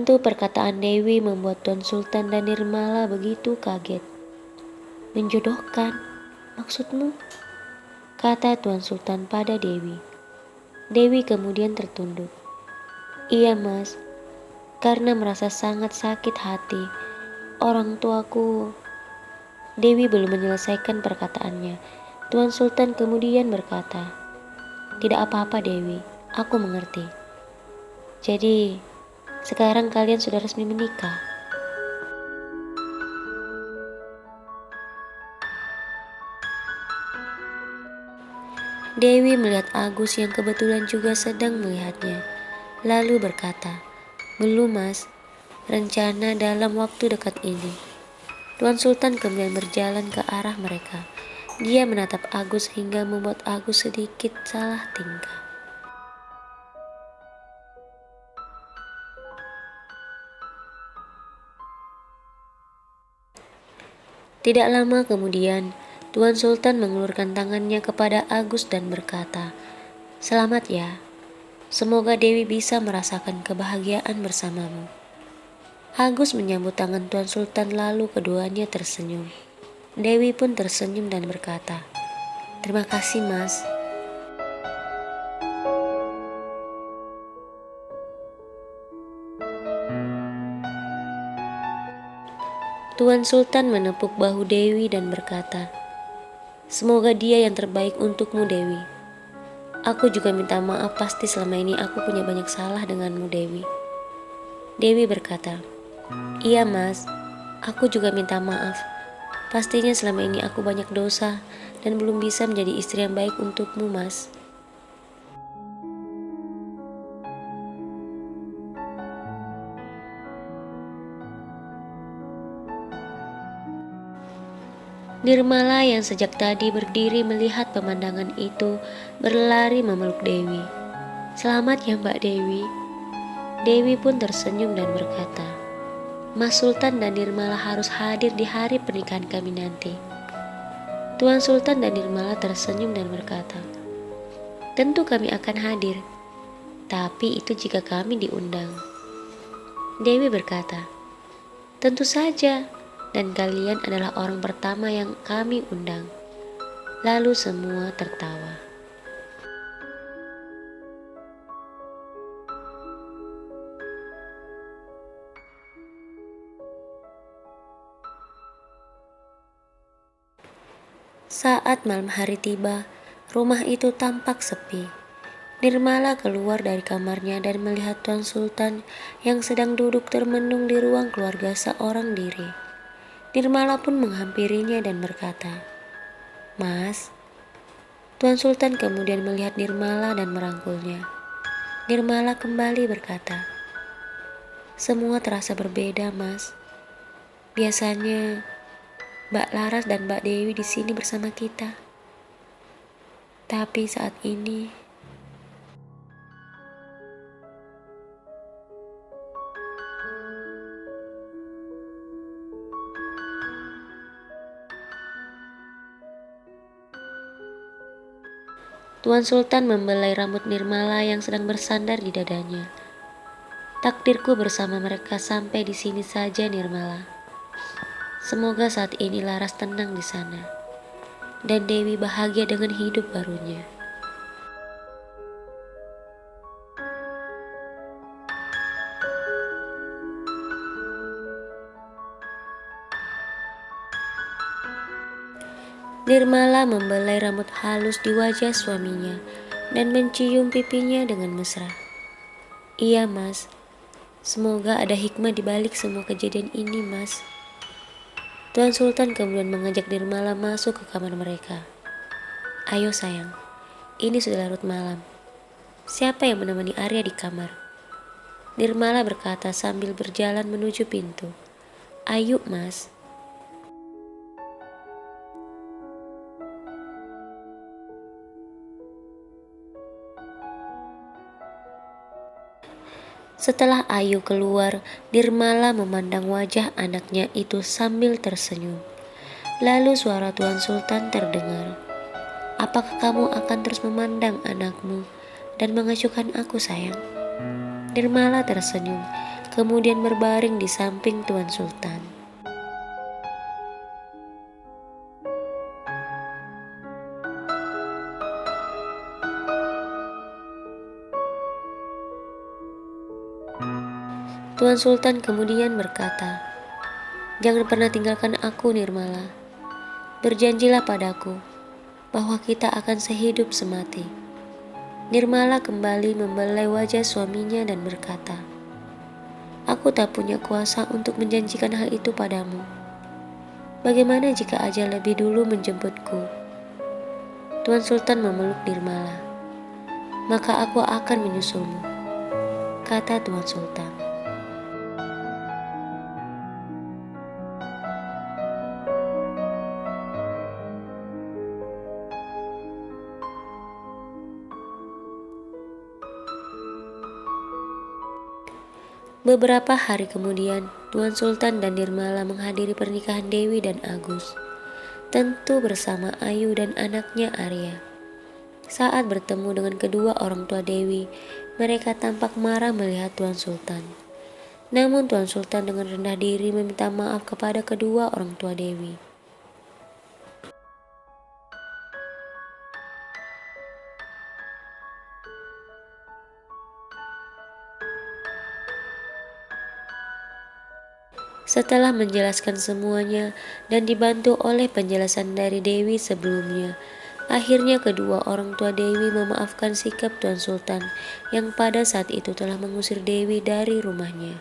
Tentu perkataan Dewi membuat Tuan Sultan dan Nirmala begitu kaget. "Menjodohkan, maksudmu?" kata Tuan Sultan pada Dewi. Dewi kemudian tertunduk. "Iya mas, karena merasa sangat sakit hati. Orang tuaku..." Dewi belum menyelesaikan perkataannya. Tuan Sultan kemudian berkata, "Tidak apa-apa Dewi, aku mengerti. Jadi, sekarang kalian sudah resmi menikah." Dewi melihat Agus yang kebetulan juga sedang melihatnya, lalu berkata, "Belum mas, rencana dalam waktu dekat ini." Tuan Sultan kemudian berjalan ke arah mereka. Dia menatap Agus hingga membuat Agus sedikit salah tingkah. Tidak lama kemudian, Tuan Sultan mengulurkan tangannya kepada Agus dan berkata, "Selamat ya, semoga Dewi bisa merasakan kebahagiaan bersamamu." Agus menyambut tangan Tuan Sultan lalu keduanya tersenyum. Dewi pun tersenyum dan berkata, "Terima kasih mas." Tuan Sultan menepuk bahu Dewi dan berkata, "Semoga dia yang terbaik untukmu Dewi. Aku juga minta maaf, pasti selama ini aku punya banyak salah denganmu Dewi." Dewi berkata, "Iya mas, aku juga minta maaf. Pastinya selama ini aku banyak dosa dan belum bisa menjadi istri yang baik untukmu mas." Nirmala yang sejak tadi berdiri melihat pemandangan itu berlari memeluk Dewi. "Selamat ya Mbak Dewi." Dewi pun tersenyum dan berkata, "Mas Sultan dan Nirmala harus hadir di hari pernikahan kami nanti." Tuan Sultan dan Nirmala tersenyum dan berkata, "Tentu kami akan hadir, tapi itu jika kami diundang." Dewi berkata, "Tentu saja, dan kalian adalah orang pertama yang kami undang." Lalu semua tertawa. Saat malam hari tiba, rumah itu tampak sepi. Nirmala keluar dari kamarnya dan melihat Tuan Sultan yang sedang duduk termenung di ruang keluarga seorang diri. Nirmala pun menghampirinya dan berkata, "Mas." Tuan Sultan kemudian melihat Nirmala dan merangkulnya. Nirmala kembali berkata, "Semua terasa berbeda, Mas. Biasanya Mbak Laras dan Mbak Dewi di sini bersama kita. Tapi saat ini..." Tuan Sultan membelai rambut Nirmala yang sedang bersandar di dadanya. "Takdirku bersama mereka sampai di sini saja, Nirmala. Semoga saat ini Laras tenang di sana, dan Dewi bahagia dengan hidup barunya." Nirmala membelai rambut halus di wajah suaminya dan mencium pipinya dengan mesra. "Iya mas, semoga ada hikmah di balik semua kejadian ini mas." Tuan Sultan kemudian mengajak Nirmala masuk ke kamar mereka. "Ayo sayang, ini sudah larut malam. Siapa yang menemani Arya di kamar?" Nirmala berkata sambil berjalan menuju pintu. "Ayo mas." Setelah Ayu keluar, Nirmala memandang wajah anaknya itu sambil tersenyum. Lalu suara Tuan Sultan terdengar. "Apakah kamu akan terus memandang anakmu dan mengacuhkan aku sayang?" Nirmala tersenyum kemudian berbaring di samping Tuan Sultan. Tuan Sultan kemudian berkata, "Jangan pernah tinggalkan aku, Nirmala. Berjanjilah padaku bahwa kita akan sehidup semati." Nirmala kembali membelai wajah suaminya dan berkata, "Aku tak punya kuasa untuk menjanjikan hal itu padamu. Bagaimana jika ajal lebih dulu menjemputku?" Tuan Sultan memeluk Nirmala. "Maka aku akan menyusulmu," kata Tuan Sultan. Beberapa hari kemudian, Tuan Sultan dan Nirmala menghadiri pernikahan Dewi dan Agus, tentu bersama Ayu dan anaknya Arya. Saat bertemu dengan kedua orang tua Dewi, mereka tampak marah melihat Tuan Sultan. Namun Tuan Sultan dengan rendah diri meminta maaf kepada kedua orang tua Dewi. Setelah menjelaskan semuanya dan dibantu oleh penjelasan dari Dewi sebelumnya, akhirnya kedua orang tua Dewi memaafkan sikap Tuan Sultan yang pada saat itu telah mengusir Dewi dari rumahnya.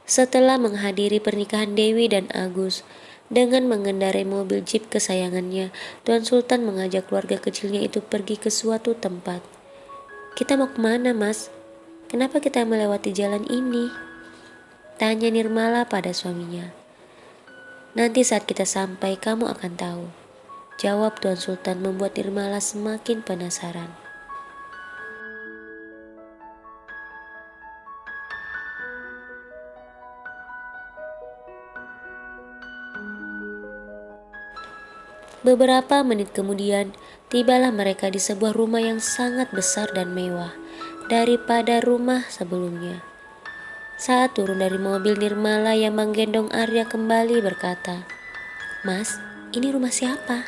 Setelah menghadiri pernikahan Dewi dan Agus, dengan mengendarai mobil jeep kesayangannya, Tuan Sultan mengajak keluarga kecilnya itu pergi ke suatu tempat. "Kita mau kemana, Mas? Kenapa kita melewati jalan ini?" tanya Nirmala pada suaminya. "Nanti saat kita sampai, kamu akan tahu," jawab Tuan Sultan, membuat Nirmala semakin penasaran. Beberapa menit kemudian, tibalah mereka di sebuah rumah yang sangat besar dan mewah daripada rumah sebelumnya. Saat turun dari mobil, Nirmala yang menggendong Arya kembali berkata, "Mas, ini rumah siapa?"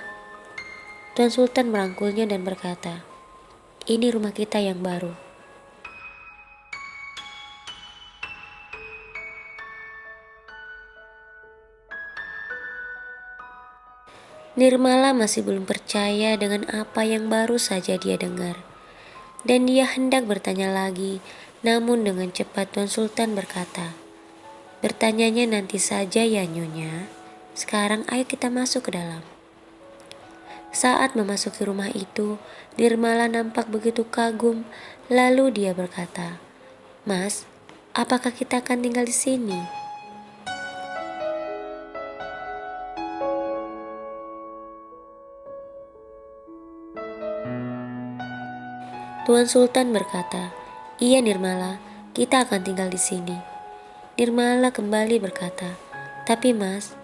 Tuan Sultan merangkulnya dan berkata, "Ini rumah kita yang baru." Nirmala masih belum percaya dengan apa yang baru saja dia dengar, dan dia hendak bertanya lagi, namun dengan cepat Tuan Sultan berkata, "Bertanyanya nanti saja ya Nyonya. Sekarang ayo kita masuk ke dalam." Saat memasuki rumah itu, Nirmala nampak begitu kagum, lalu dia berkata, "Mas, apakah kita akan tinggal di sini?" Tuan Sultan berkata, "Iya Nirmala, kita akan tinggal di sini." Nirmala kembali berkata, "Tapi Mas,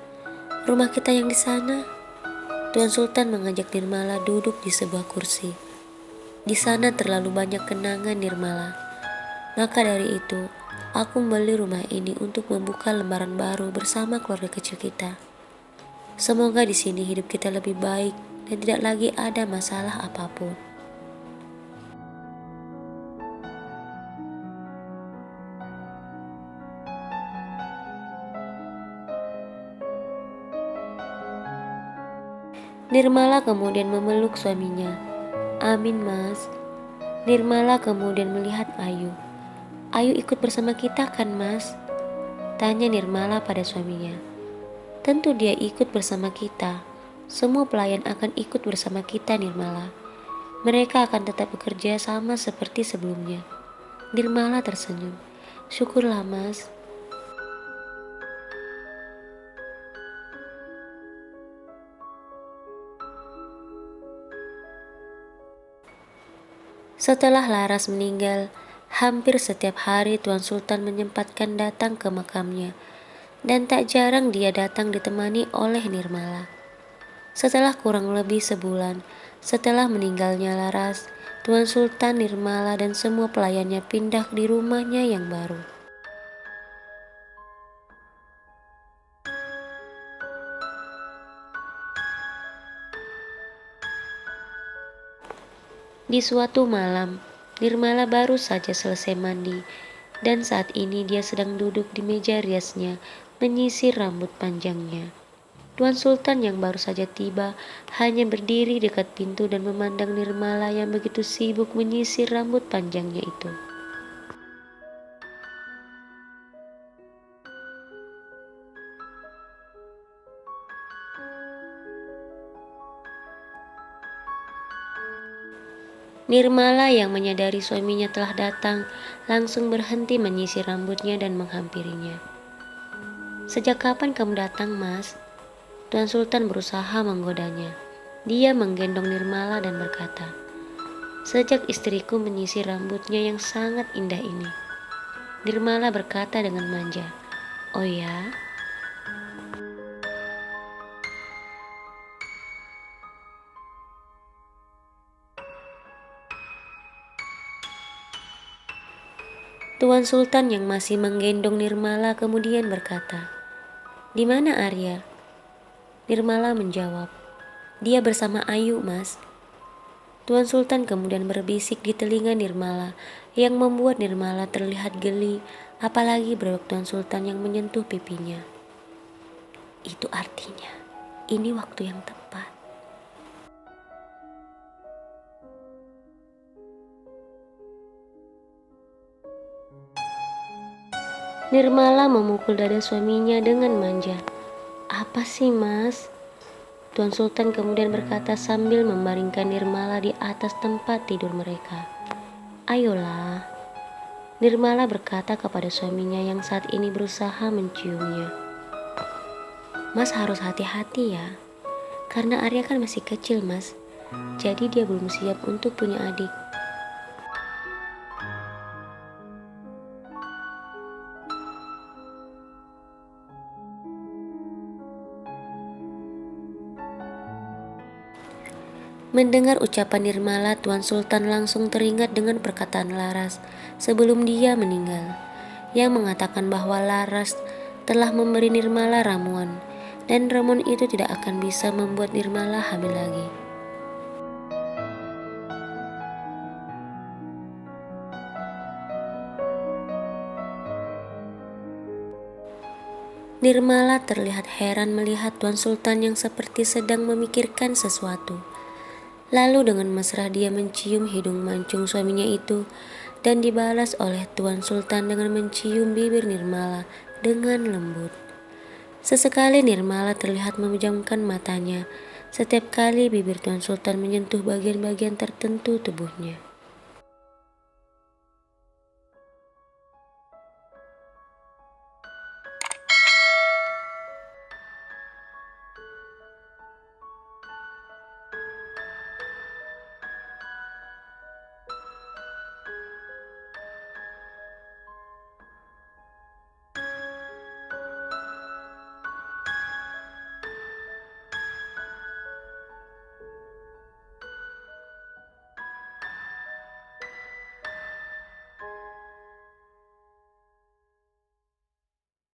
rumah kita yang di sana." Tuan Sultan mengajak Nirmala duduk di sebuah kursi. "Di sana terlalu banyak kenangan Nirmala. Maka dari itu, aku membeli rumah ini untuk membuka lembaran baru bersama keluarga kecil kita. Semoga di sini hidup kita lebih baik dan tidak lagi ada masalah apapun." Nirmala kemudian memeluk suaminya. "Amin, Mas." Nirmala kemudian melihat Ayu. "Ayu ikut bersama kita kan, Mas?" tanya Nirmala pada suaminya. "Tentu dia ikut bersama kita. Semua pelayan akan ikut bersama kita, Nirmala. Mereka akan tetap bekerja sama seperti sebelumnya." Nirmala tersenyum. "Syukurlah, Mas." Setelah Laras meninggal, hampir setiap hari Tuan Sultan menyempatkan datang ke makamnya. dan tak jarang dia datang ditemani oleh Nirmala. Setelah kurang lebih sebulan, setelah meninggalnya Laras, Tuan Sultan, Nirmala, dan semua pelayannya pindah di rumahnya yang baru. Di suatu malam, Nirmala baru saja selesai mandi, dan saat ini dia sedang duduk di meja riasnya, menyisir rambut panjangnya. Tuan Sultan yang baru saja tiba hanya berdiri dekat pintu dan memandang Nirmala yang begitu sibuk menyisir rambut panjangnya itu. Nirmala yang menyadari suaminya telah datang, langsung berhenti menyisir rambutnya dan menghampirinya. "Sejak kapan kamu datang, Mas?" Tuan Sultan berusaha menggodanya. Dia menggendong Nirmala dan berkata, "Sejak istriku menyisir rambutnya yang sangat indah ini." Nirmala berkata dengan manja, "Oh ya?" Tuan Sultan yang masih menggendong Nirmala kemudian berkata, "Di mana Arya?" Nirmala menjawab, "Dia bersama Ayu, Mas." Tuan Sultan kemudian berbisik di telinga Nirmala yang membuat Nirmala terlihat geli, apalagi berok Tuan Sultan yang menyentuh pipinya. Itu artinya, ini waktu yang tepat. Nirmala memukul dada suaminya dengan manja. "Apa sih, Mas?" Tuan Sultan kemudian berkata sambil membaringkan Nirmala di atas tempat tidur mereka. "Ayolah." Nirmala berkata kepada suaminya yang saat ini berusaha menciumnya. "Mas harus hati-hati ya, karena Arya kan masih kecil, Mas. Jadi dia belum siap untuk punya adik." Mendengar ucapan Nirmala, Tuan Sultan langsung teringat dengan perkataan Laras sebelum dia meninggal, yang mengatakan bahwa Laras telah memberi Nirmala ramuan, dan ramuan itu tidak akan bisa membuat Nirmala hamil lagi. Nirmala terlihat heran melihat Tuan Sultan yang seperti sedang memikirkan sesuatu. Lalu dengan mesra dia mencium hidung mancung suaminya itu dan dibalas oleh Tuan Sultan dengan mencium bibir Nirmala dengan lembut. Sesekali Nirmala terlihat memejamkan matanya setiap kali bibir Tuan Sultan menyentuh bagian-bagian tertentu tubuhnya.